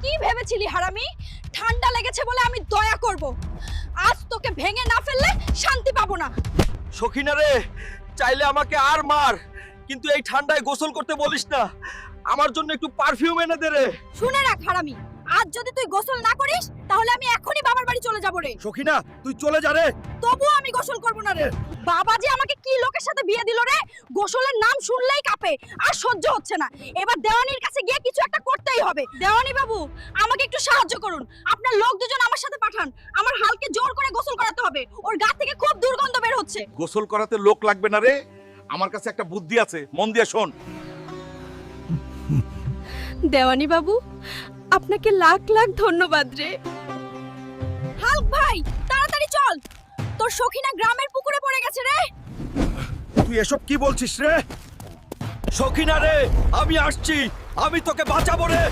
কি ভেবেছিলি হারামি? ঠান্ডা লেগেছে বলে আমি দয়া করব। আজ তোকে ভেঙে না ফেললে শান্তি পাবো না। সখিনা রে, চাইলে আমাকে আর মার, কিন্তু এই ঠান্ডায় গোসল করতে বলিস না। আমার জন্য একটু পারফিউম এনে দে রে। শুনে রাখ হারামি, আজ যদি তুই গোসল না করিস তাহলে আমি এখনই বাবার বাড়ি চলে যাব রে। সখিনা, তুই চলে যা রে। তবুও আমি গোসল করব না রে। বাবা যে আমাকে কি লোকের সাথে বিয়ে দিল রে, গোসলের নাম শুনলেই কাঁপে, আর সহ্য হচ্ছে না। এবার দেওয়ানির কাছে গিয়ে কিছু একটা করতেই হবে। দেওয়ানি বাবু, আমাকে একটু সাহায্য করুন। আপনার লোক দুজন আমার সাথে পাঠান। আমার হালকে জোর করে গোসল করাতে হবে, ওর গা থেকে খুব দুর্গন্ধ বের হচ্ছে। গোসল করাতে লোক লাগবে না রে, আমার কাছে একটা বুদ্ধি আছে, মন দিয়ে শোন। দেওয়ানি বাবু, আপনাকে লাখ লাখ ধন্যবাদ রে। হাল্ক ভাই, তাড়াতাড়ি চল, তোর সখিনা গ্রামের পুকুরে পড়ে গেছে রে। তুই এসব কি বলছিস রে? সখিনা রে, আমি আসছি, আমি তোকে বাঁচাবো রে।